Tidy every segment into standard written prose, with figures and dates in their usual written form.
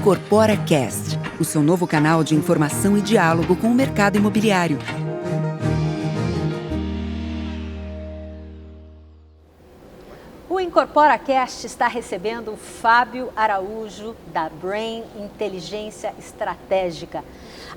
Incorpora Cast, o seu novo canal de informação e diálogo com o mercado imobiliário. O Incorpora Cast está recebendo o Fábio Araújo, da Brain Inteligência Estratégica.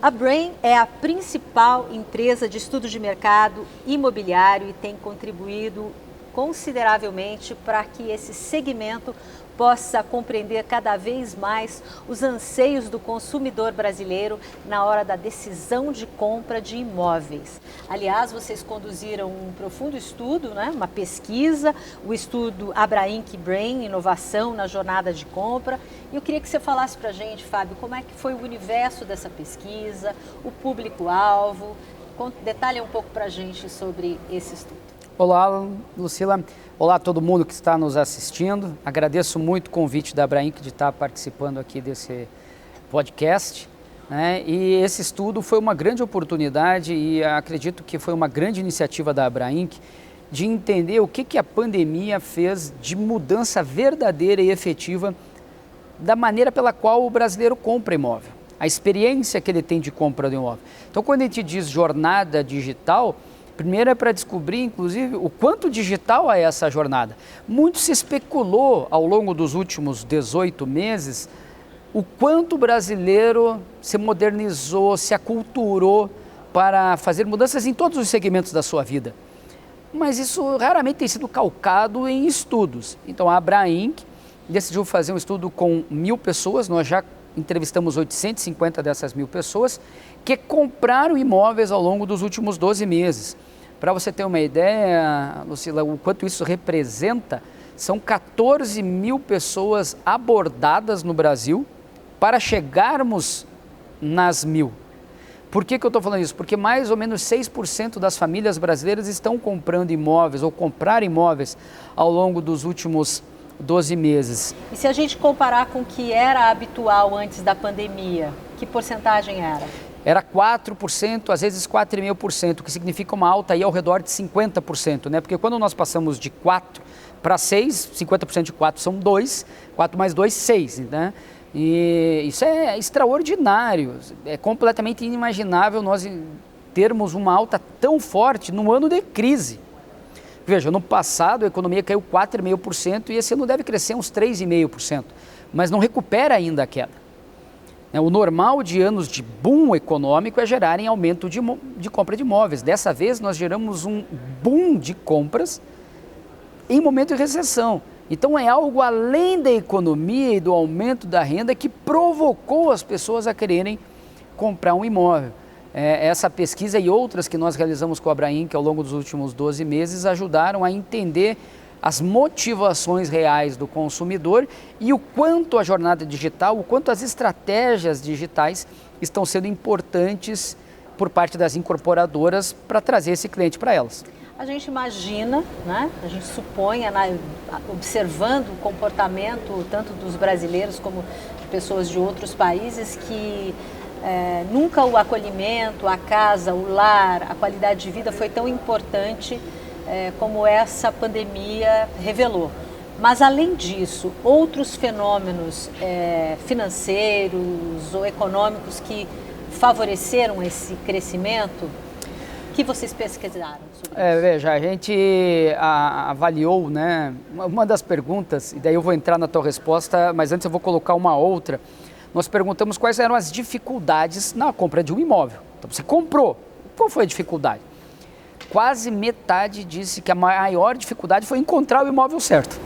A Brain é a principal empresa de estudo de mercado imobiliário e tem contribuído consideravelmente para que esse segmento possa compreender cada vez mais os anseios do consumidor brasileiro na hora da decisão de compra de imóveis. Aliás, vocês conduziram um profundo estudo, uma pesquisa, o estudo Abrainc Brain, inovação na jornada de compra. E eu queria que você falasse para a gente, Fábio, como é que foi o universo dessa pesquisa, o público-alvo. Detalhe um pouco para a gente sobre esse estudo. Olá, Lucila. Olá a todo mundo que está nos assistindo. Agradeço muito o convite da Abrainc de estar participando aqui desse podcast. E esse estudo foi uma grande oportunidade e acredito que foi uma grande iniciativa da Abrainc de entender o que a pandemia fez de mudança verdadeira e efetiva da maneira pela qual o brasileiro compra imóvel, a experiência que ele tem de compra do imóvel. Então, quando a gente diz jornada digital, primeiro é para descobrir, inclusive, o quanto digital é essa jornada. Muito se especulou ao longo dos últimos 18 meses o quanto o brasileiro se modernizou, se aculturou para fazer mudanças em todos os segmentos da sua vida. Mas isso raramente tem sido calcado em estudos. Então a Abrainc decidiu fazer um estudo com 1.000 pessoas, nós já entrevistamos 850 dessas 1.000 pessoas, que compraram imóveis ao longo dos últimos 12 meses. Para você ter uma ideia, Lucila, o quanto isso representa, são 14.000 pessoas abordadas no Brasil para chegarmos nas 1.000. Por que eu estou falando isso? Porque mais ou menos 6% das famílias brasileiras estão comprando imóveis ou compraram imóveis ao longo dos últimos 12 meses. E se a gente comparar com o que era habitual antes da pandemia, que porcentagem era? Era 4%, às vezes 4,5%, o que significa uma alta aí ao redor de 50%, Porque quando nós passamos de 4 para 6, 50% de 4 são 2, 4 mais 2, 6, E isso é extraordinário, é completamente inimaginável nós termos uma alta tão forte no ano de crise. Veja, no passado a economia caiu 4,5% e esse ano deve crescer uns 3,5%, mas não recupera ainda a queda. O normal de anos de boom econômico é gerarem aumento de compra de imóveis. Dessa vez nós geramos um boom de compras em momento de recessão. Então é algo além da economia e do aumento da renda que provocou as pessoas a quererem comprar um imóvel. Essa pesquisa e outras que nós realizamos com a Abrainc ao longo dos últimos 12 meses ajudaram a entender as motivações reais do consumidor e o quanto a jornada digital, o quanto as estratégias digitais estão sendo importantes por parte das incorporadoras para trazer esse cliente para elas. A gente imagina, a gente supõe, observando o comportamento tanto dos brasileiros como de pessoas de outros países, que nunca o acolhimento, a casa, o lar, a qualidade de vida foi tão importante como essa pandemia revelou. Mas, além disso, outros fenômenos financeiros ou econômicos que favoreceram esse crescimento, que vocês pesquisaram sobre isso? Veja, a gente avaliou, uma das perguntas, e daí eu vou entrar na tua resposta, mas antes eu vou colocar uma outra. Nós perguntamos quais eram as dificuldades na compra de um imóvel. Então, você comprou, qual foi a dificuldade? Quase metade disse que a maior dificuldade foi encontrar o imóvel certo.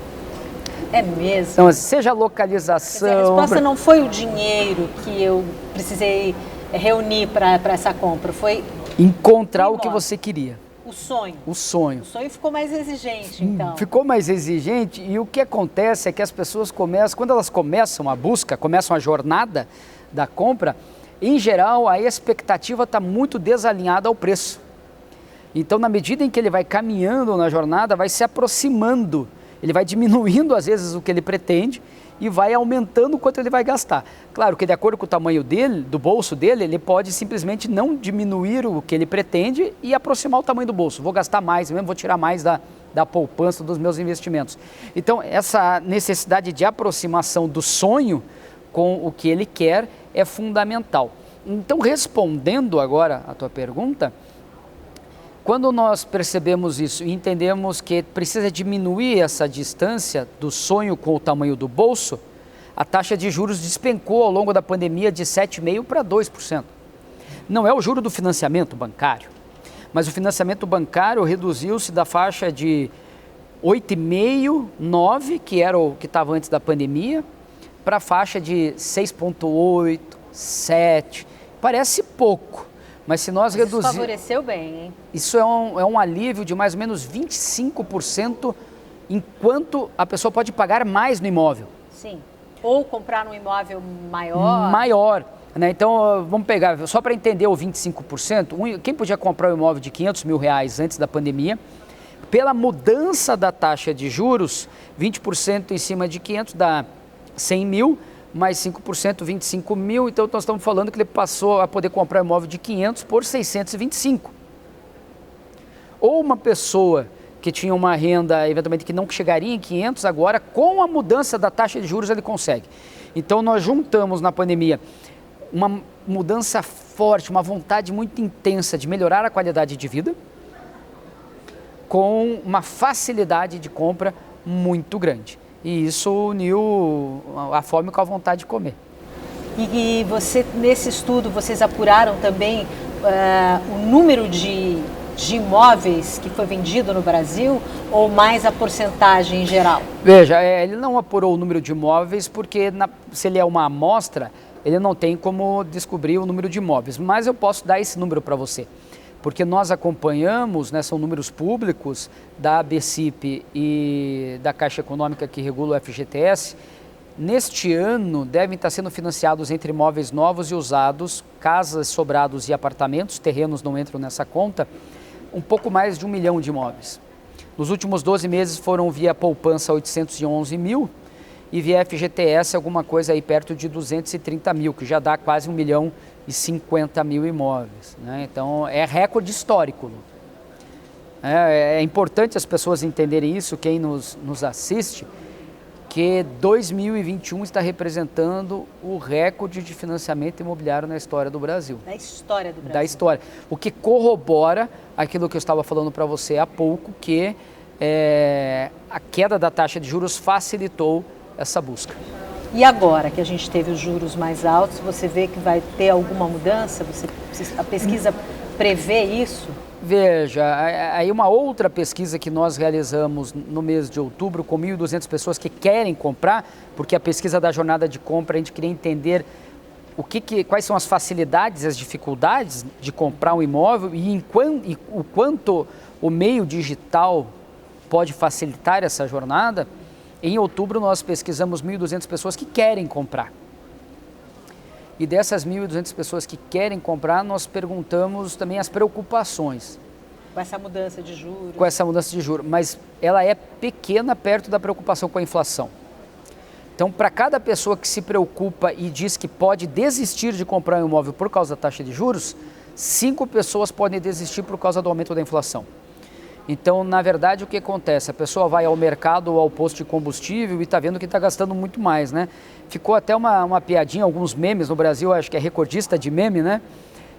É mesmo? Então, seja a localização... Quer dizer, a resposta não foi o dinheiro que eu precisei reunir para essa compra, foi... encontrar o que você queria. O sonho. O sonho. O sonho ficou mais exigente, então. Ficou mais exigente e o que acontece é que as pessoas começam, quando elas começam a busca, começam a jornada da compra, em geral a expectativa está muito desalinhada ao preço. Então, na medida em que ele vai caminhando na jornada, vai se aproximando, ele vai diminuindo às vezes o que ele pretende e vai aumentando o quanto ele vai gastar. Claro que de acordo com o tamanho dele, do bolso dele, ele pode simplesmente não diminuir o que ele pretende e aproximar o tamanho do bolso. Vou gastar mais mesmo, vou tirar mais da poupança dos meus investimentos. Então, essa necessidade de aproximação do sonho com o que ele quer é fundamental. Então, respondendo agora a tua pergunta, quando nós percebemos isso e entendemos que precisa diminuir essa distância do sonho com o tamanho do bolso, a taxa de juros despencou ao longo da pandemia de 7,5% para 2%. Não é o juro do financiamento bancário, mas o financiamento bancário reduziu-se da faixa de 8,5%, 9%, que era o que estava antes da pandemia, para a faixa de 6,8%, 7%. Parece pouco, mas se nós reduzirmos... Isso favoreceu bem, hein? Isso é um alívio de mais ou menos 25%, enquanto a pessoa pode pagar mais no imóvel. Sim, ou comprar um imóvel maior. Maior, né? Então, vamos pegar, só para entender o 25%, quem podia comprar um imóvel de R$500 mil antes da pandemia, pela mudança da taxa de juros, 20% em cima de 500 dá 100 mil, mais 5%, 25 mil, então nós estamos falando que ele passou a poder comprar um imóvel de 500 por 625. Ou uma pessoa que tinha uma renda, eventualmente, que não chegaria em 500, agora, com a mudança da taxa de juros, ele consegue. Então, nós juntamos na pandemia uma mudança forte, uma vontade muito intensa de melhorar a qualidade de vida, com uma facilidade de compra muito grande. E isso uniu a fome com a vontade de comer. E você, nesse estudo, vocês apuraram também o número de imóveis que foi vendido no Brasil ou mais a porcentagem em geral? Veja, ele não apurou o número de imóveis porque se ele é uma amostra, ele não tem como descobrir o número de imóveis. Mas eu posso dar esse número para você. Porque nós acompanhamos, né, são números públicos da ABCIP e da Caixa Econômica que regula o FGTS. Neste ano devem estar sendo financiados entre imóveis novos e usados, casas, sobrados e apartamentos, terrenos não entram nessa conta, um pouco mais de 1 milhão de imóveis. Nos últimos 12 meses foram via poupança 811 mil e via FGTS alguma coisa aí perto de 230 mil, que já dá quase 1.050.000 imóveis, né? Então é recorde histórico. É importante as pessoas entenderem isso, quem nos assiste, que 2021 está representando o recorde de financiamento imobiliário na história do Brasil. Da história do Brasil. Da história. O que corrobora aquilo que eu estava falando para você há pouco, que a queda da taxa de juros facilitou essa busca. E agora que a gente teve os juros mais altos, você vê que vai ter alguma mudança? A pesquisa prevê isso? Veja, aí uma outra pesquisa que nós realizamos no mês de outubro com 1.200 pessoas que querem comprar, porque a pesquisa da jornada de compra a gente queria entender quais são as facilidades e as dificuldades de comprar um imóvel e o quanto o meio digital pode facilitar essa jornada. Em outubro nós pesquisamos 1.200 pessoas que querem comprar. E dessas 1.200 pessoas que querem comprar, nós perguntamos também as preocupações. Com essa mudança de juros. Com essa mudança de juros, mas ela é pequena perto da preocupação com a inflação. Então, para cada pessoa que se preocupa e diz que pode desistir de comprar um imóvel por causa da taxa de juros, 5 pessoas podem desistir por causa do aumento da inflação. Então, na verdade, o que acontece? A pessoa vai ao mercado ou ao posto de combustível e está vendo que está gastando muito mais, né? Ficou até uma piadinha, alguns memes no Brasil, acho que é recordista de meme, né?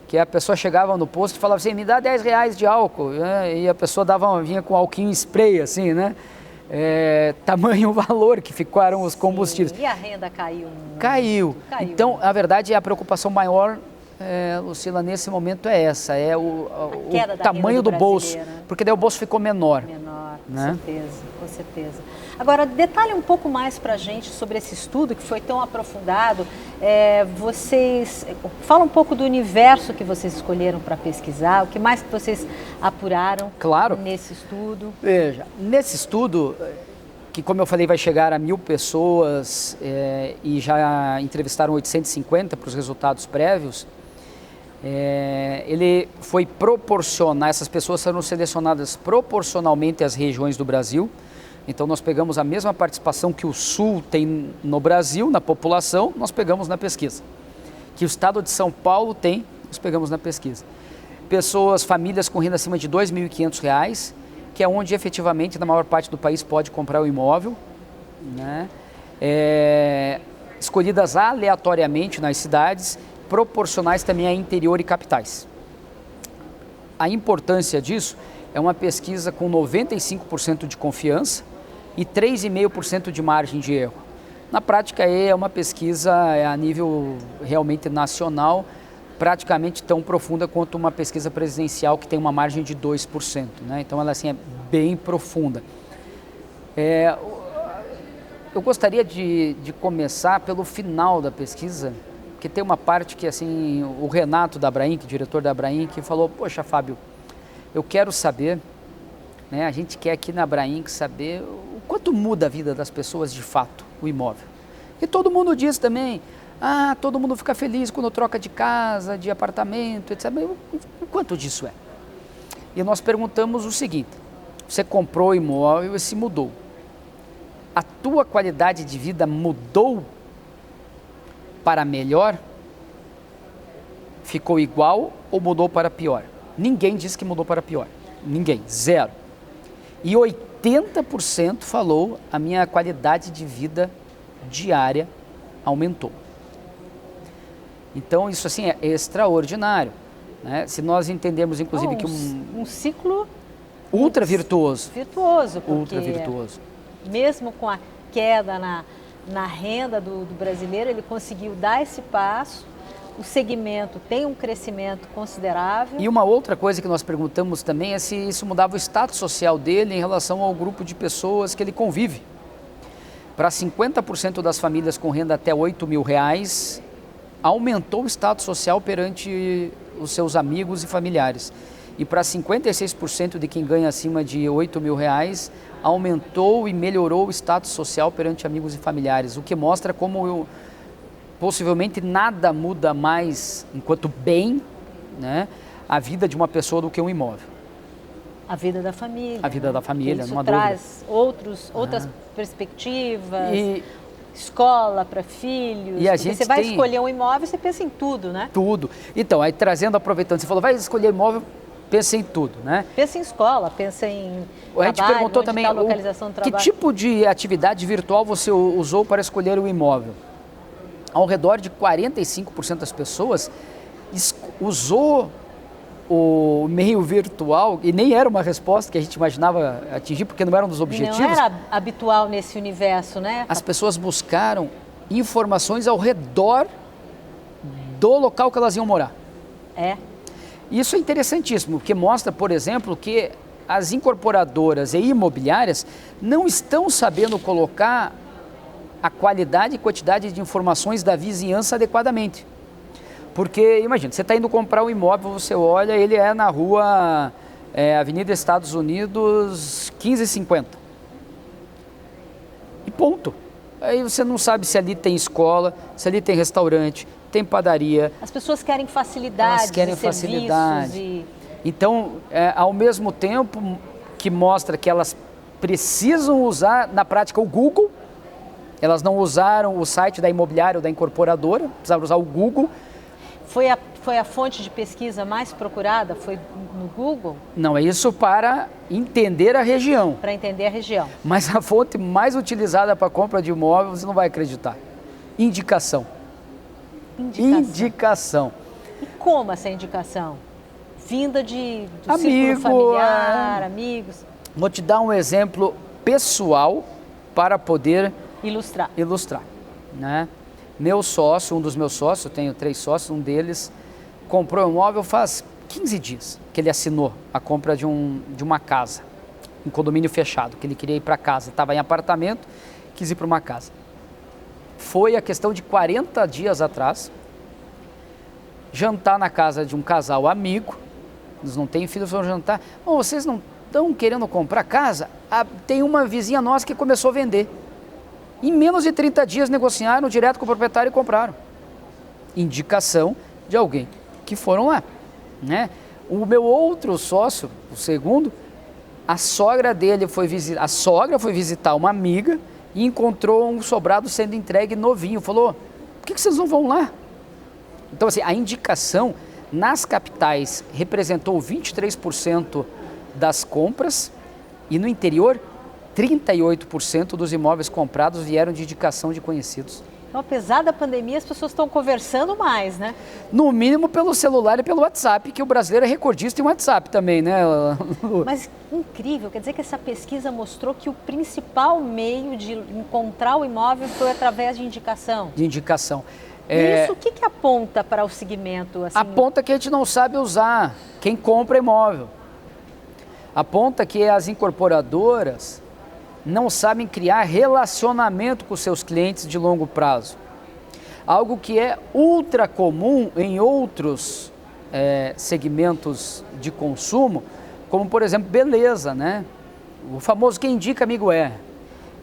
Que a pessoa chegava no posto e falava assim, me dá R$10 de álcool, né? E a pessoa vinha com alquinho spray, assim, né? Tamanho valor que ficaram os combustíveis. E a renda caiu? Caiu. Então, a verdade, a preocupação maior, Lucila, nesse momento é essa, o tamanho do bolso, porque daí o bolso ficou menor. Menor, com né? certeza, com certeza. Agora, detalhe um pouco mais para a gente sobre esse estudo que foi tão aprofundado. Vocês falam um pouco do universo que vocês escolheram para pesquisar, o que mais que vocês apuraram nesse estudo? Veja, nesse estudo, que como eu falei vai chegar a 1.000 pessoas e já entrevistaram 850 para os resultados prévios, ele foi proporcionar, essas pessoas foram selecionadas proporcionalmente às regiões do Brasil. Então nós pegamos a mesma participação que o Sul tem no Brasil, na população, nós pegamos na pesquisa. Que o estado de São Paulo tem, nós pegamos na pesquisa. Pessoas, famílias com renda acima de R$ 2.500, que é onde efetivamente na maior parte do país pode comprar o imóvel, né? escolhidas aleatoriamente nas cidades, proporcionais também a interior e capitais. A importância disso é uma pesquisa com 95% de confiança e 3,5% de margem de erro. Na prática é uma pesquisa a nível realmente nacional, praticamente tão profunda quanto uma pesquisa presidencial que tem uma margem de 2%, né? Então ela assim, é bem profunda. Eu gostaria de começar pelo final da pesquisa, porque tem uma parte que assim, o Renato da Abrainc, diretor da Abrainc, falou, poxa Fábio, eu quero saber, né, a gente quer aqui na Abrainc saber o quanto muda a vida das pessoas de fato, o imóvel. E todo mundo diz também, todo mundo fica feliz quando troca de casa, de apartamento, etc. Mas o quanto disso é? E nós perguntamos o seguinte, você comprou o imóvel e se mudou. A tua qualidade de vida mudou para melhor? Ficou igual ou mudou para pior? Ninguém disse que mudou para pior. Ninguém, zero. E 80% falou a minha qualidade de vida diária aumentou. Então isso assim é extraordinário, né? Se nós entendemos inclusive que um ciclo ultra virtuoso. Virtuoso, porque ultra virtuoso. Mesmo com a queda na renda do brasileiro, ele conseguiu dar esse passo, o segmento tem um crescimento considerável. E uma outra coisa que nós perguntamos também é se isso mudava o status social dele em relação ao grupo de pessoas que ele convive. Para 50% das famílias com renda até R$8.000, aumentou o status social perante os seus amigos e familiares. E para 56% de quem ganha acima de R$8.000, aumentou e melhorou o status social perante amigos e familiares, o que mostra como possivelmente nada muda mais, enquanto bem, né, a vida de uma pessoa do que um imóvel. A vida da família. A vida da família, isso numa traz outras perspectivas, escola para filhos. E a gente você vai escolher um imóvel, você pensa em tudo, né? Tudo. Então, aí aproveitando, você falou, vai escolher imóvel, pensa em tudo, né? Pensa em escola, pensa em a gente trabalho, perguntou também tá a localização do trabalho. Que tipo de atividade virtual você usou para escolher o imóvel? Ao redor de 45% das pessoas usou o meio virtual, e nem era uma resposta que a gente imaginava atingir, porque não era um dos objetivos. Não era habitual nesse universo, né? As pessoas buscaram informações ao redor do local que elas iam morar. Isso é interessantíssimo, porque mostra, por exemplo, que as incorporadoras e imobiliárias não estão sabendo colocar a qualidade e quantidade de informações da vizinhança adequadamente. Porque, imagina, você está indo comprar um imóvel, você olha, ele é na rua Avenida Estados Unidos 1550. E ponto. Aí você não sabe se ali tem escola, se ali tem restaurante, tem padaria. As pessoas querem facilidade. Elas querem facilidade. Então, ao mesmo tempo que mostra que elas precisam usar na prática o Google, elas não usaram o site da imobiliária ou da incorporadora, precisavam usar o Google. Foi a fonte de pesquisa mais procurada? Foi no Google? Não, é isso para entender a região. Para entender a região. Mas a fonte mais utilizada para compra de imóvel, você não vai acreditar. Indicação. Indicação. E como essa indicação? Vinda do amigo, círculo familiar, amigos? Vou te dar um exemplo pessoal para poder ilustrar, né? Meu sócio, um dos meus sócios, eu tenho 3 sócios, um deles comprou um imóvel faz 15 dias que ele assinou a compra de uma casa, um condomínio fechado, que ele queria ir para casa, estava em apartamento, quis ir para uma casa. Foi a questão de 40 dias atrás, jantar na casa de um casal amigo, eles não têm filhos, foram jantar, vocês não estão querendo comprar casa? Tem uma vizinha nossa que começou a vender. Em menos de 30 dias negociaram direto com o proprietário e compraram. Indicação de alguém que foram lá, né? O meu outro sócio, o segundo, a sogra foi visitar uma amiga e encontrou um sobrado sendo entregue novinho. Falou, por que vocês não vão lá? Então assim, a indicação nas capitais representou 23% das compras e no interior 38% dos imóveis comprados vieram de indicação de conhecidos. Então, apesar da pandemia, as pessoas estão conversando mais, né? No mínimo pelo celular e pelo WhatsApp, que o brasileiro é recordista em WhatsApp também, né? Mas incrível, quer dizer que essa pesquisa mostrou que o principal meio de encontrar o imóvel foi através de indicação. De indicação. Isso o que aponta para o segmento? Assim? Aponta que a gente não sabe usar quem compra imóvel. Aponta que as incorporadoras não sabem criar relacionamento com seus clientes de longo prazo. Algo que é ultra comum em outros segmentos de consumo, como por exemplo, beleza, né? O famoso quem indica amigo é.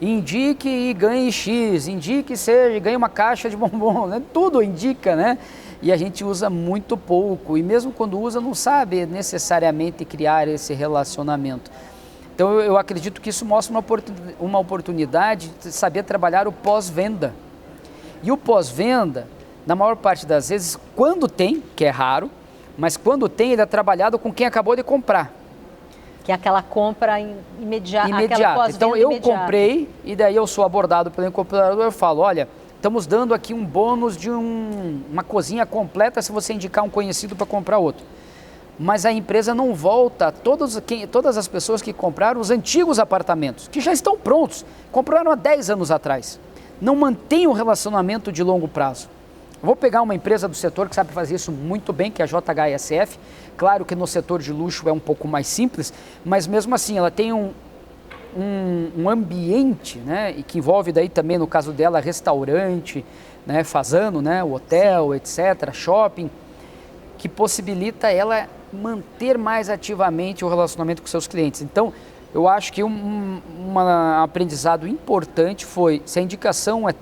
Indique e ganhe X, indique e ganhe uma caixa de bombom, né? Tudo indica, né? E a gente usa muito pouco, e mesmo quando usa não sabe necessariamente criar esse relacionamento. Então eu acredito que isso mostra uma oportunidade de saber trabalhar o pós-venda. E o pós-venda, na maior parte das vezes, quando tem, que é raro, mas quando tem, ele é trabalhado com quem acabou de comprar. Que é aquela compra imediata. Então eu comprei e daí eu sou abordado pelo incorporador, eu falo, olha, estamos dando aqui um bônus de uma cozinha completa se você indicar um conhecido para comprar outro. Mas a empresa não volta, todas as pessoas que compraram os antigos apartamentos, que já estão prontos, compraram há 10 anos atrás, não mantém um relacionamento de longo prazo. Eu vou pegar uma empresa do setor que sabe fazer isso muito bem, que é a JHSF. Claro que no setor de luxo é um pouco mais simples, mas mesmo assim ela tem um ambiente, né, e que envolve daí também, no caso dela, restaurante, né, fazano, né, hotel, etc., shopping, que possibilita ela manter mais ativamente o relacionamento com seus clientes. Então, eu acho que um aprendizado importante foi, se a indicação é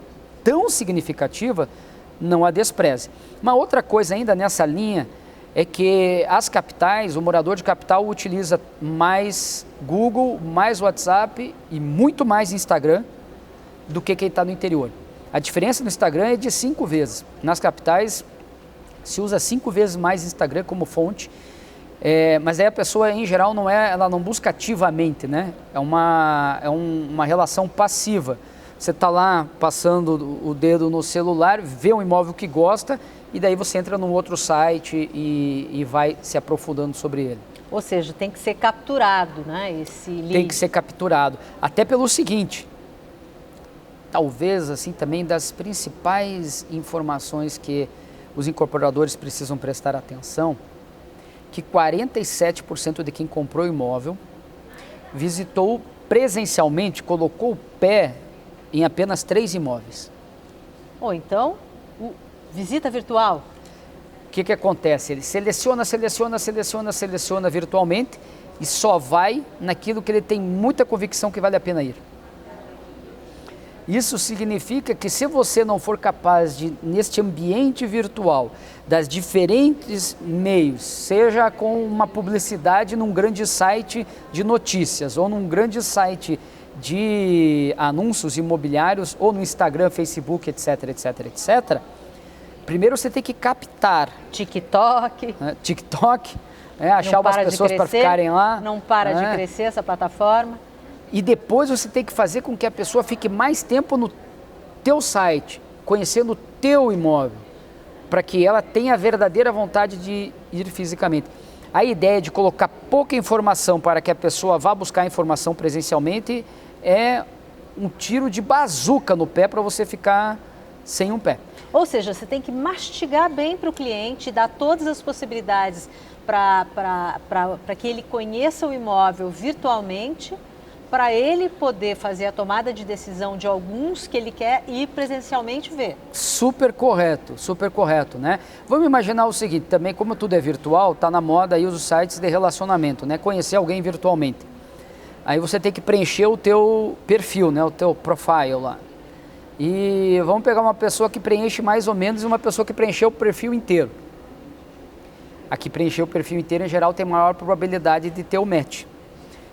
tão significativa, não a despreze. Uma outra coisa ainda nessa linha é que as capitais, o morador de capital utiliza mais Google, mais WhatsApp e muito mais Instagram do que quem está no interior. A diferença no Instagram é de 5 vezes. Nas capitais se usa 5 vezes mais Instagram como fonte, mas aí a pessoa em geral ela não busca ativamente, né? É uma relação passiva. Você está lá passando o dedo no celular, vê um imóvel que gosta e daí você entra num outro site e vai se aprofundando sobre ele. Ou seja, tem que ser capturado, né, esse lead. Tem que ser capturado. Até pelo seguinte, talvez assim também das principais informações que os incorporadores precisam prestar atenção, que 47% de quem comprou o imóvel visitou presencialmente, colocou o pé em apenas 3 imóveis. Ou então, visita virtual. O que acontece? Ele seleciona virtualmente e só vai naquilo que ele tem muita convicção que vale a pena ir. Isso significa que se você não for capaz de, neste ambiente virtual, das diferentes meios, seja com uma publicidade num grande site de notícias ou num grande site de anúncios imobiliários ou no Instagram, Facebook, etc, primeiro você tem que captar. TikTok. Achar umas pessoas para ficarem lá. Não para de crescer essa plataforma. E depois você tem que fazer com que a pessoa fique mais tempo no teu site, conhecendo o teu imóvel, para que ela tenha a verdadeira vontade de ir fisicamente. A ideia de colocar pouca informação para que a pessoa vá buscar informação presencialmente é um tiro de bazuca no pé para você ficar sem um pé. Ou seja, você tem que mastigar bem para o cliente, dar todas as possibilidades para que ele conheça o imóvel virtualmente, para ele poder fazer a tomada de decisão de alguns que ele quer ir presencialmente ver. Super correto, né? Vamos imaginar o seguinte, também como tudo é virtual, tá na moda aí os sites de relacionamento, né? Conhecer alguém virtualmente. Aí você tem que preencher o teu perfil, né? O teu profile lá. E vamos pegar uma pessoa que preenche mais ou menos e uma pessoa que preencheu o perfil inteiro. A que preencheu o perfil inteiro, em geral, tem maior probabilidade de ter o match.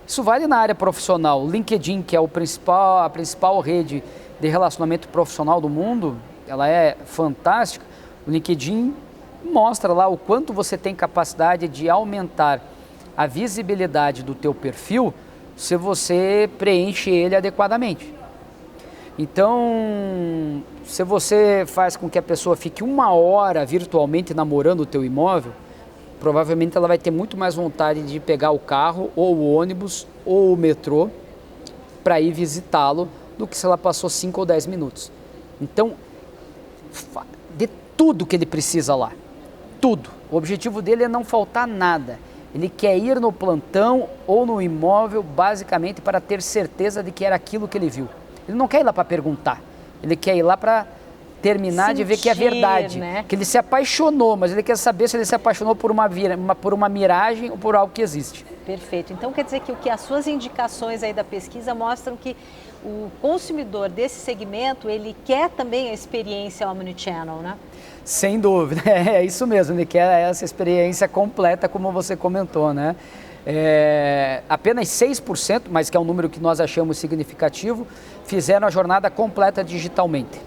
Isso vale na área profissional. O LinkedIn, que é a principal rede de relacionamento profissional do mundo, ela é fantástica. O LinkedIn mostra lá o quanto você tem capacidade de aumentar a visibilidade do teu perfil se você preenche ele adequadamente. Então, se você faz com que a pessoa fique 1 hora virtualmente namorando o teu imóvel, provavelmente ela vai ter muito mais vontade de pegar o carro, ou o ônibus, ou o metrô, para ir visitá-lo, do que se ela passou 5 ou 10 minutos. Então, de tudo que ele precisa lá, tudo. O objetivo dele é não faltar nada. Ele quer ir no plantão ou no imóvel, basicamente, para ter certeza de que era aquilo que ele viu. Ele não quer ir lá para perguntar, ele quer ir lá para terminar de ver que é verdade, né? Que ele se apaixonou, mas ele quer saber se ele se apaixonou por uma miragem ou por algo que existe. Perfeito. Então quer dizer que as suas indicações aí da pesquisa mostram que o consumidor desse segmento, ele quer também a experiência omnichannel, né? Sem dúvida, é isso mesmo, ele quer essa experiência completa, como você comentou, né? Apenas 6%, mas que é um número que nós achamos significativo, fizeram a jornada completa digitalmente.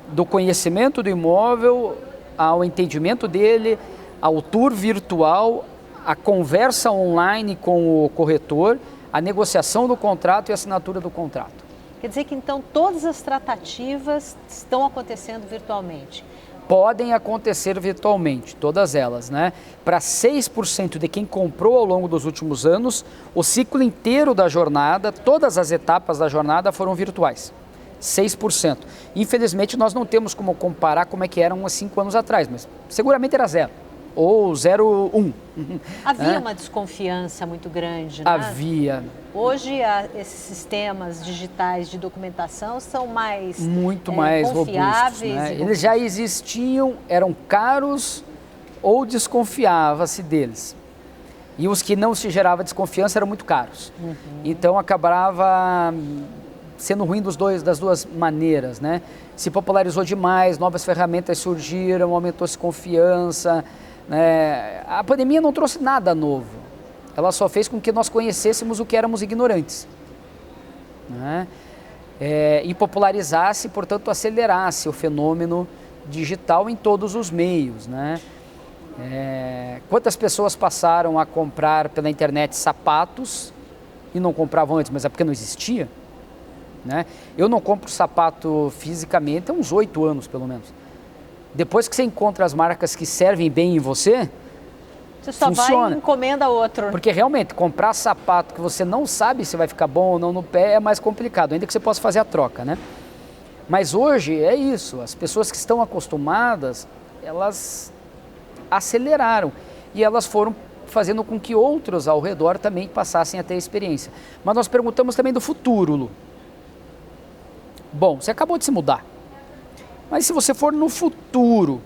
Do conhecimento do imóvel, ao entendimento dele, ao tour virtual, a conversa online com o corretor, a negociação do contrato e a assinatura do contrato. Quer dizer que então todas as tratativas estão acontecendo virtualmente? Podem acontecer virtualmente, todas elas, né? Para 6% de quem comprou ao longo dos últimos anos, o ciclo inteiro da jornada, todas as etapas da jornada foram virtuais. 6%. Infelizmente, nós não temos como comparar como é que eram há 5 anos atrás, mas seguramente era 0 ou 0,1. Havia uma desconfiança muito grande, né? Havia. Hoje, esses sistemas digitais de documentação são muito mais confiáveis. Robustos, né? Eles já existiam, eram caros ou desconfiava-se deles. E os que não se gerava desconfiança eram muito caros. Então, acabava sendo ruim das duas maneiras, né? Se popularizou demais, novas ferramentas surgiram, aumentou-se confiança, né? A pandemia não trouxe nada novo, ela só fez com que nós conhecêssemos o que éramos ignorantes, né? E popularizasse, portanto, acelerasse o fenômeno digital em todos os meios, né? Quantas pessoas passaram a comprar pela internet sapatos e não compravam antes, mas é porque não existia? Né? Eu não compro sapato fisicamente há uns 8 anos, pelo menos. Depois que você encontra as marcas que servem bem em você, você só funciona. vai e encomenda outro. Porque realmente, comprar sapato que você não sabe se vai ficar bom ou não no pé é mais complicado, ainda que você possa fazer a troca, né? Mas hoje é isso, as pessoas que estão acostumadas, elas aceleraram e elas foram fazendo com que outros ao redor também passassem a ter experiência. Mas nós perguntamos também do futuro, Lu. Bom, você acabou de se mudar, mas se você for no futuro,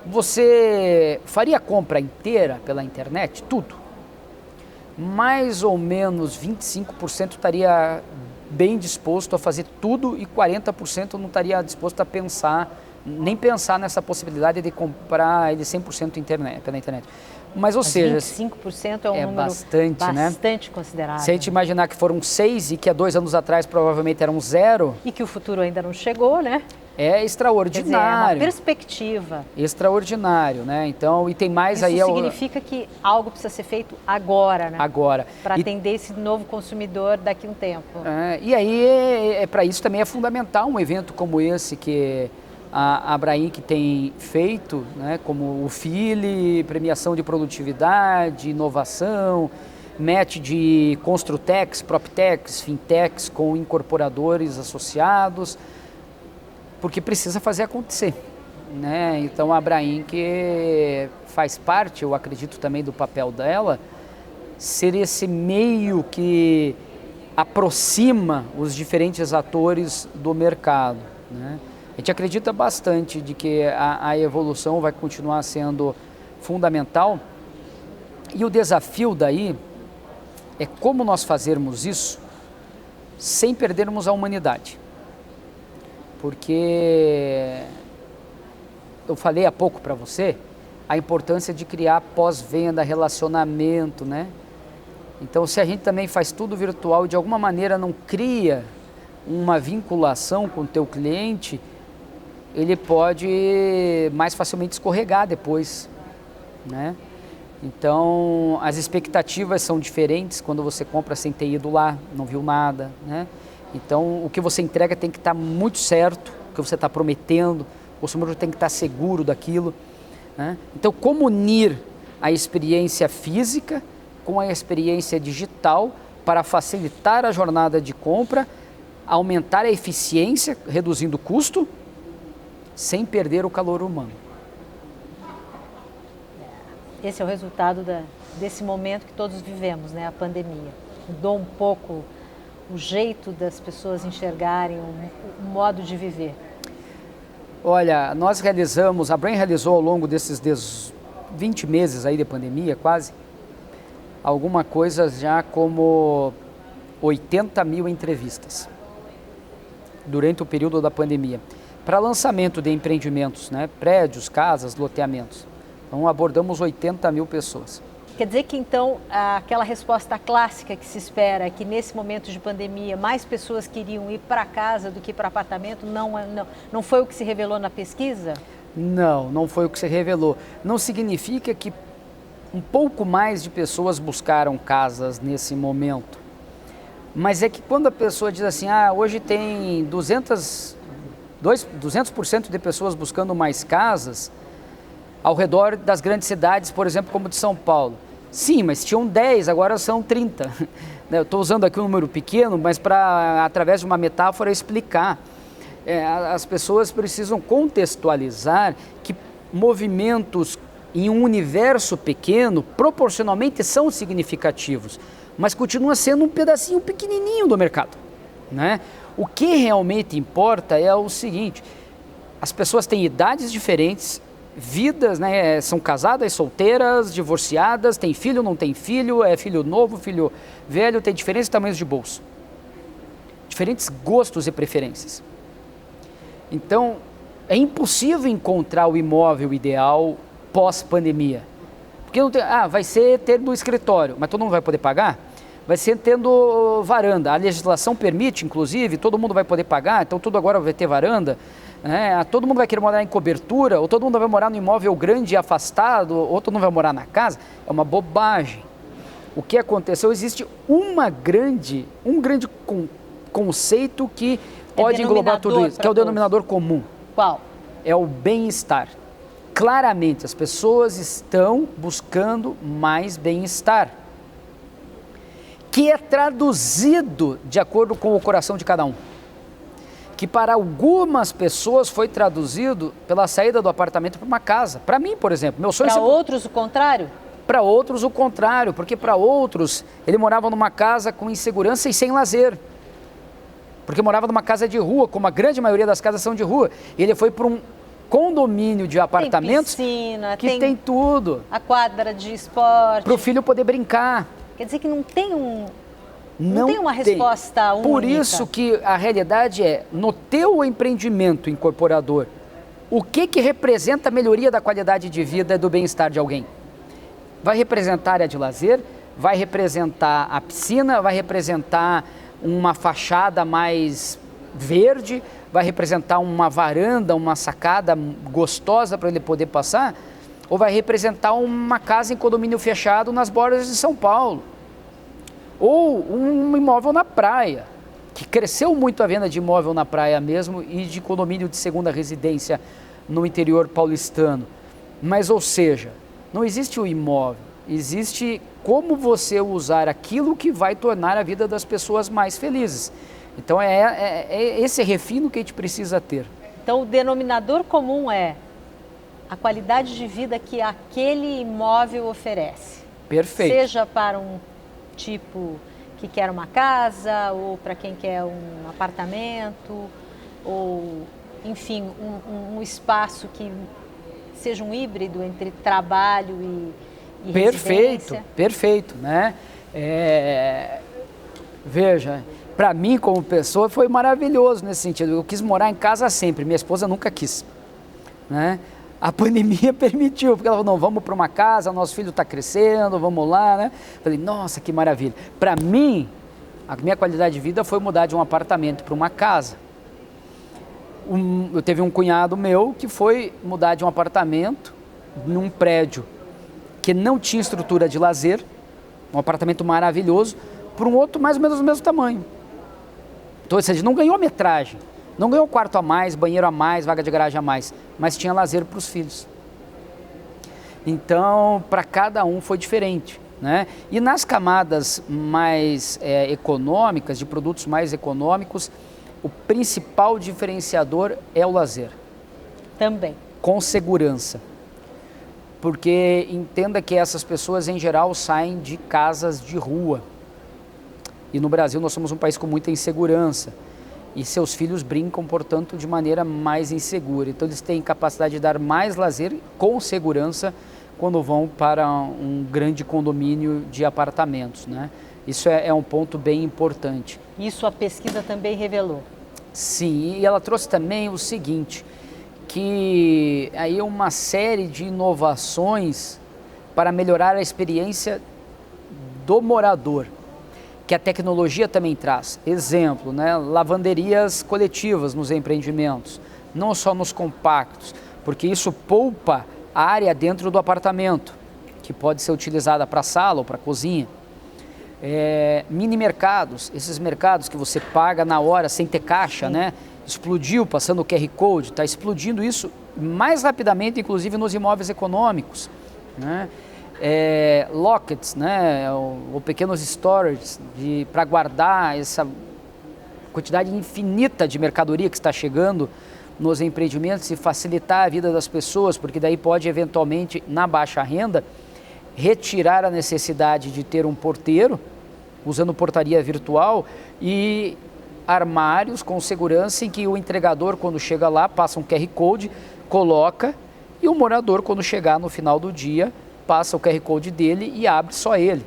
você faria a compra inteira pela internet? Tudo? Mais ou menos 25% estaria bem disposto a fazer tudo e 40% não estaria disposto a nem pensar nessa possibilidade de comprar ele 100% pela internet. Mas, ou seja, 25% é um número bastante considerável. Se a gente imaginar que foram 6 e que há 2 anos atrás provavelmente eram 0... E que o futuro ainda não chegou, né? É extraordinário. Quer dizer, é uma perspectiva. Extraordinário, né? Então, e tem mais Isso aí... Isso significa que algo precisa ser feito agora, né? Agora. Para atender esse novo consumidor daqui a um tempo. E aí, para isso também é fundamental um evento como esse que a Abrainc tem feito, né, como o FILE, premiação de produtividade, inovação, match de Construtex, PropTex, Fintechs com incorporadores associados, porque precisa fazer acontecer, né? Então a Abrainc faz parte, eu acredito também do papel dela, ser esse meio que aproxima os diferentes atores do mercado, né? A gente acredita bastante de que a evolução vai continuar sendo fundamental e o desafio daí é como nós fazermos isso sem perdermos a humanidade. Porque eu falei há pouco para você a importância de criar pós-venda, relacionamento, né? Então, se a gente também faz tudo virtual e de alguma maneira não cria uma vinculação com o teu cliente, ele pode mais facilmente escorregar depois, né? Então, as expectativas são diferentes quando você compra sem ter ido lá, não viu nada, né? Então, o que você entrega tem que estar muito certo, o que você está prometendo, o consumidor tem que estar seguro daquilo, né? Então, como unir a experiência física com a experiência digital para facilitar a jornada de compra, aumentar a eficiência, reduzindo o custo, sem perder o calor humano. Esse é o resultado desse momento que todos vivemos, né? A pandemia. Mudou um pouco o jeito das pessoas enxergarem o modo de viver. Olha, a Brain realizou ao longo desses 20 meses aí de pandemia, quase, alguma coisa já como 80 mil entrevistas durante o período da pandemia, para lançamento de empreendimentos, né? Prédios, casas, loteamentos. Então abordamos 80 mil pessoas. Quer dizer que então aquela resposta clássica que se espera, que nesse momento de pandemia mais pessoas queriam ir para casa do que para apartamento, não foi o que se revelou na pesquisa? Não foi o que se revelou. Não significa que um pouco mais de pessoas buscaram casas nesse momento. Mas é que quando a pessoa diz assim, hoje tem 200% de pessoas buscando mais casas ao redor das grandes cidades, por exemplo, como de São Paulo. Sim, mas tinham 10, agora são 30. Eu estou usando aqui um número pequeno, mas para, através de uma metáfora, explicar. As pessoas precisam contextualizar que movimentos em um universo pequeno, proporcionalmente são significativos, mas continua sendo um pedacinho pequenininho do mercado, né? O que realmente importa é o seguinte, as pessoas têm idades diferentes, vidas, né? São casadas, solteiras, divorciadas, tem filho, não tem filho, é filho novo, filho velho, tem diferentes tamanhos de bolso, diferentes gostos e preferências. Então, é impossível encontrar o imóvel ideal pós-pandemia. Porque não tem, vai ser tendo escritório, mas todo mundo vai poder pagar? Vai ser tendo varanda. A legislação permite, inclusive, todo mundo vai poder pagar, então tudo agora vai ter varanda. Todo mundo vai querer morar em cobertura, ou todo mundo vai morar num imóvel grande e afastado, ou todo mundo vai morar na casa. É uma bobagem. O que aconteceu? Existe um grande conceito que pode englobar tudo isso, que é o denominador comum. Qual? É o bem-estar. Claramente, as pessoas estão buscando mais bem-estar, que é traduzido de acordo com o coração de cada um. Que para algumas pessoas foi traduzido pela saída do apartamento para uma casa. Para mim, por exemplo, meu sonho... Para outros o contrário? Para outros o contrário, porque para outros ele morava numa casa com insegurança e sem lazer. Porque morava numa casa de rua, como a grande maioria das casas são de rua. E ele foi para um condomínio de apartamentos tem piscina, que tem tudo. A quadra de esporte. Para o filho poder brincar. Quer dizer que não tem uma resposta única. Por isso que a realidade é, no teu empreendimento incorporador, o que representa a melhoria da qualidade de vida e do bem-estar de alguém? Vai representar a área de lazer, vai representar a piscina, vai representar uma fachada mais verde, vai representar uma varanda, uma sacada gostosa para ele poder passar, ou vai representar uma casa em condomínio fechado nas bordas de São Paulo, ou um imóvel na praia, que cresceu muito a venda de imóvel na praia mesmo e de condomínio de segunda residência no interior paulistano. Mas, ou seja, não existe o imóvel, existe como você usar aquilo que vai tornar a vida das pessoas mais felizes. Então é esse refino que a gente precisa ter. Então o denominador comum é a qualidade de vida que aquele imóvel oferece. Perfeito. Seja para um tipo que quer uma casa, ou para quem quer um apartamento, ou enfim, um espaço que seja um híbrido entre trabalho e residência. Perfeito, né? Veja, para mim como pessoa foi maravilhoso nesse sentido. Eu quis morar em casa sempre, minha esposa nunca quis, né? A pandemia permitiu, porque ela falou, não, vamos para uma casa, nosso filho está crescendo, vamos lá, né? Falei, nossa, que maravilha. Para mim, a minha qualidade de vida foi mudar de um apartamento para uma casa. Eu teve um cunhado meu que foi mudar de um apartamento num prédio que não tinha estrutura de lazer, um apartamento maravilhoso, para um outro mais ou menos do mesmo tamanho. Então, ou seja, não ganhou metragem, não ganhou quarto a mais, banheiro a mais, vaga de garagem a mais, mas tinha lazer para os filhos. Então, para cada um foi diferente, né? E nas camadas mais econômicas, de produtos mais econômicos, o principal diferenciador é o lazer. Também. Com segurança. Porque entenda que essas pessoas, em geral, saem de casas de rua. E no Brasil nós somos um país com muita insegurança. E seus filhos brincam, portanto, de maneira mais insegura. Então eles têm capacidade de dar mais lazer com segurança quando vão para um grande condomínio de apartamentos, né? Isso é um ponto bem importante. Isso a pesquisa também revelou. Sim, e ela trouxe também o seguinte, que aí uma série de inovações para melhorar a experiência do morador, que a tecnologia também traz. Exemplo, né, lavanderias coletivas nos empreendimentos, não só nos compactos, porque isso poupa a área dentro do apartamento, que pode ser utilizada para sala ou para cozinha. Mini mercados, esses mercados que você paga na hora sem ter caixa, né? Explodiu, passando o QR Code, está explodindo isso mais rapidamente, inclusive nos imóveis econômicos, né? Lockets, né? Ou pequenos storages para guardar essa quantidade infinita de mercadoria que está chegando nos empreendimentos e facilitar a vida das pessoas, porque daí pode eventualmente, na baixa renda, retirar a necessidade de ter um porteiro, usando portaria virtual, e armários com segurança em que o entregador, quando chega lá, passa um QR Code, coloca, e o morador, quando chegar no final do dia, passa o QR Code dele e abre só ele.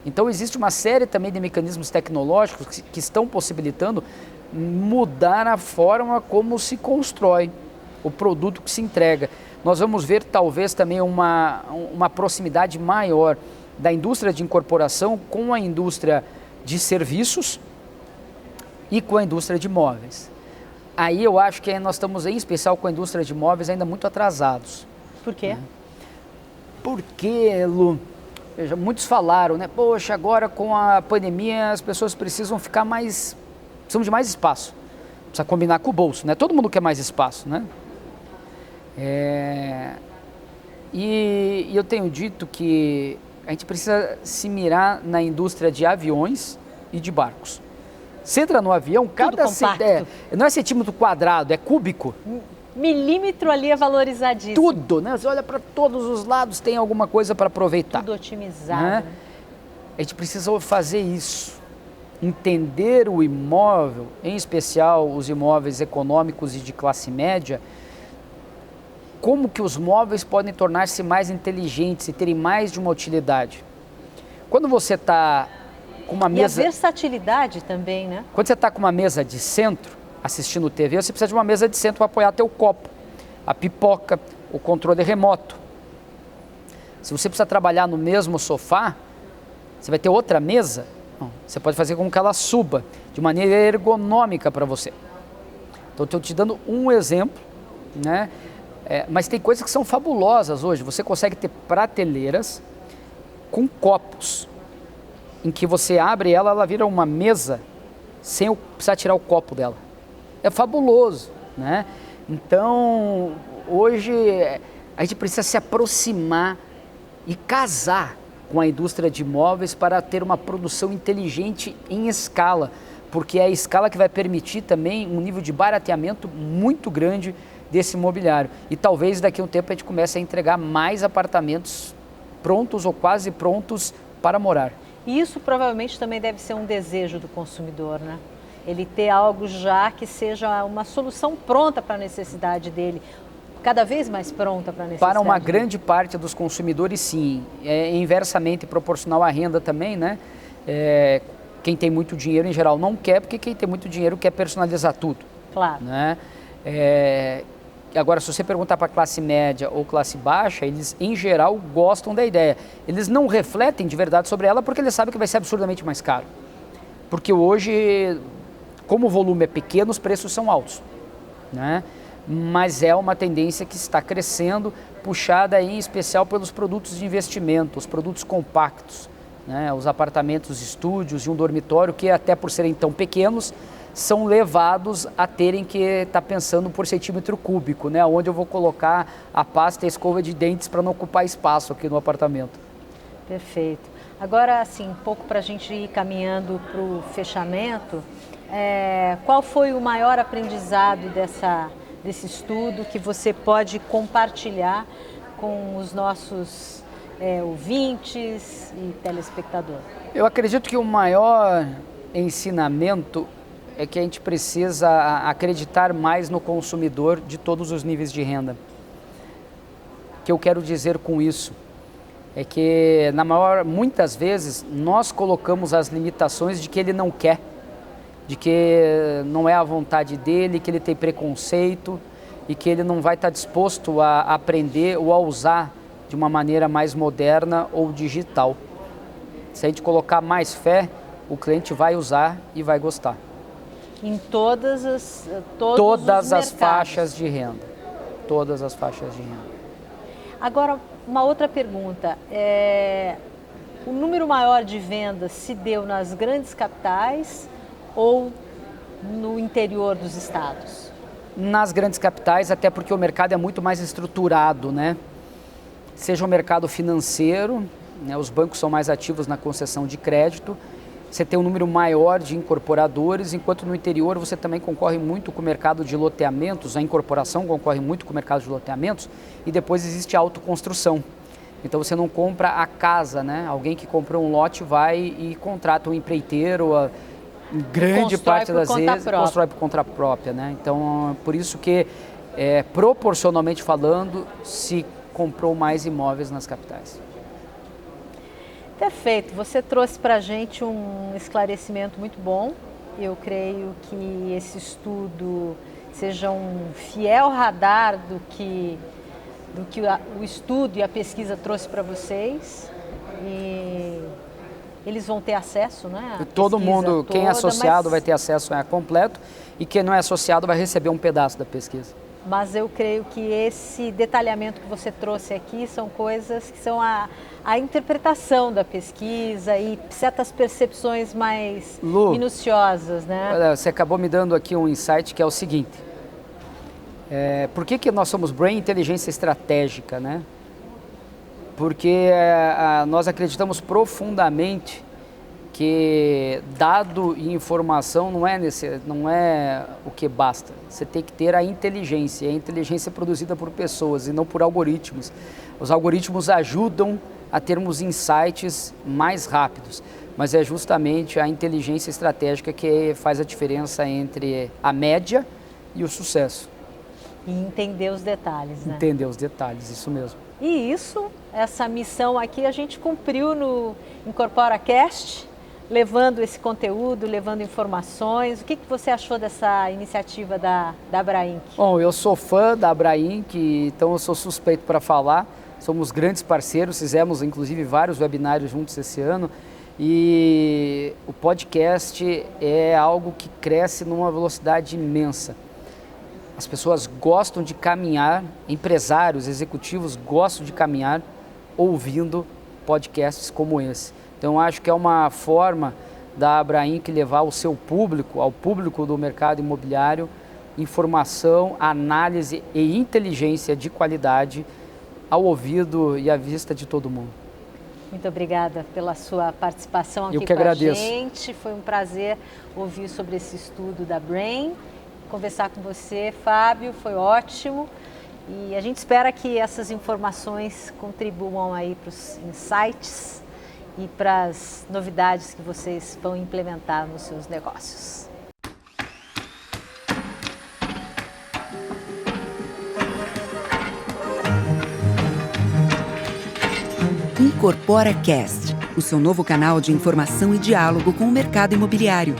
Então existe uma série também de mecanismos tecnológicos que estão possibilitando mudar a forma como se constrói o produto que se entrega. Nós vamos ver talvez também uma proximidade maior da indústria de incorporação com a indústria de serviços e com a indústria de imóveis. Aí eu acho que nós estamos, em especial com a indústria de imóveis, ainda muito atrasados. Por quê? Porque, Lu, veja, muitos falaram, né? Poxa, agora com a pandemia as pessoas precisam ficar mais, precisam de mais espaço. Precisa combinar com o bolso, né? Todo mundo quer mais espaço, né? E eu tenho dito que a gente precisa se mirar na indústria de aviões e de barcos. Você entra no avião, cada não é centímetro quadrado, é cúbico. Milímetro ali é valorizadíssimo. Tudo, né? Você olha para todos os lados, tem alguma coisa para aproveitar. Tudo otimizado. Né? A gente precisa fazer isso. Entender o imóvel, em especial os imóveis econômicos e de classe média, como que os móveis podem tornar-se mais inteligentes e terem mais de uma utilidade. Quando você está com uma mesa... E a versatilidade também, né? Quando você está com uma mesa de centro, assistindo TV, você precisa de uma mesa de centro para apoiar teu copo, a pipoca, o controle remoto. Se você precisa trabalhar no mesmo sofá, você vai ter outra mesa, você pode fazer com que ela suba de maneira ergonômica para você. Então, estou te dando um exemplo, né? Mas tem coisas que são fabulosas hoje. Você consegue ter prateleiras com copos, em que você abre ela, ela vira uma mesa sem precisar tirar o copo dela. É fabuloso, né? Então, hoje a gente precisa se aproximar e casar com a indústria de imóveis para ter uma produção inteligente em escala, porque é a escala que vai permitir também um nível de barateamento muito grande desse imobiliário. E talvez daqui a um tempo a gente comece a entregar mais apartamentos prontos ou quase prontos para morar. E isso provavelmente também deve ser um desejo do consumidor, né? Ele ter algo já que seja uma solução pronta para a necessidade dele, cada vez mais pronta para a necessidade. Para uma grande parte dos consumidores, sim. É inversamente proporcional à renda também, né? Quem tem muito dinheiro, em geral, não quer, porque quem tem muito dinheiro quer personalizar tudo. Claro. Né? Agora, se você perguntar para classe média ou classe baixa, eles, em geral, gostam da ideia. Eles não refletem de verdade sobre ela porque eles sabem que vai ser absurdamente mais caro. Porque hoje, como o volume é pequeno, os preços são altos, né? Mas é uma tendência que está crescendo, puxada em especial pelos produtos de investimento, os produtos compactos, né? Os apartamentos estúdios e um dormitório que, até por serem tão pequenos, são levados a terem que estar pensando por centímetro cúbico, né? Onde eu vou colocar a pasta e a escova de dentes para não ocupar espaço aqui no apartamento. Perfeito. Agora, assim, um pouco para a gente ir caminhando para o fechamento, qual foi o maior aprendizado desse estudo que você pode compartilhar com os nossos ouvintes e telespectadores? Eu acredito que o maior ensinamento é que a gente precisa acreditar mais no consumidor de todos os níveis de renda. O que eu quero dizer com isso é que, muitas vezes, nós colocamos as limitações de que ele não quer, de que não é a vontade dele, que ele tem preconceito e que ele não vai estar disposto a aprender ou a usar de uma maneira mais moderna ou digital. Se a gente colocar mais fé, o cliente vai usar e vai gostar. Em todas as faixas de renda. Todas as faixas de renda. Agora, uma outra pergunta. O número maior de vendas se deu nas grandes capitais ou no interior dos estados? Nas grandes capitais, até porque o mercado é muito mais estruturado, né? Seja o mercado financeiro, né? Os bancos são mais ativos na concessão de crédito, você tem um número maior de incorporadores, enquanto no interior você também concorre muito com o mercado de loteamentos, a incorporação concorre muito com o mercado de loteamentos e depois existe a autoconstrução. Então você não compra a casa, né? Alguém que comprou um lote vai e contrata um empreiteiro, em grande parte das vezes constrói por conta própria, né? Então por isso que proporcionalmente falando se comprou mais imóveis nas capitais. Perfeito, você trouxe para a gente um esclarecimento muito bom. Eu creio que esse estudo seja um fiel radar do que o estudo e a pesquisa trouxe para vocês. E eles vão ter acesso, né? Todo mundo, quem é associado vai ter acesso completo e quem não é associado vai receber um pedaço da pesquisa. Mas eu creio que esse detalhamento que você trouxe aqui são coisas que são a interpretação da pesquisa e certas percepções mais minuciosas, né? Você acabou me dando aqui um insight que é o seguinte. Por que nós somos Brain Inteligência Estratégica, né? Porque nós acreditamos profundamente que dado e informação não é o que basta. Você tem que ter a inteligência. A inteligência é produzida por pessoas e não por algoritmos. Os algoritmos ajudam a termos insights mais rápidos, mas é justamente a inteligência estratégica que faz a diferença entre a média e o sucesso. E entender os detalhes, né? Entender os detalhes, isso mesmo. E essa missão aqui a gente cumpriu no IncorporaCast, levando esse conteúdo, levando informações. O que você achou dessa iniciativa da Abrainc? Bom, eu sou fã da Abrainc, então eu sou suspeito para falar. Somos grandes parceiros, fizemos inclusive vários webinários juntos esse ano. E o podcast é algo que cresce numa velocidade imensa. As pessoas gostam de caminhar, empresários, executivos gostam de caminhar ouvindo podcasts como esse. Então, eu acho que é uma forma da Abrainc levar ao seu público, ao público do mercado imobiliário, informação, análise e inteligência de qualidade ao ouvido e à vista de todo mundo. Muito obrigada pela sua participação aqui com a gente. Foi um prazer ouvir sobre esse estudo da Brain. Conversar com você, Fábio, foi ótimo. E a gente espera que essas informações contribuam aí para os insights e para as novidades que vocês vão implementar nos seus negócios. IncorporaCast, o seu novo canal de informação e diálogo com o mercado imobiliário.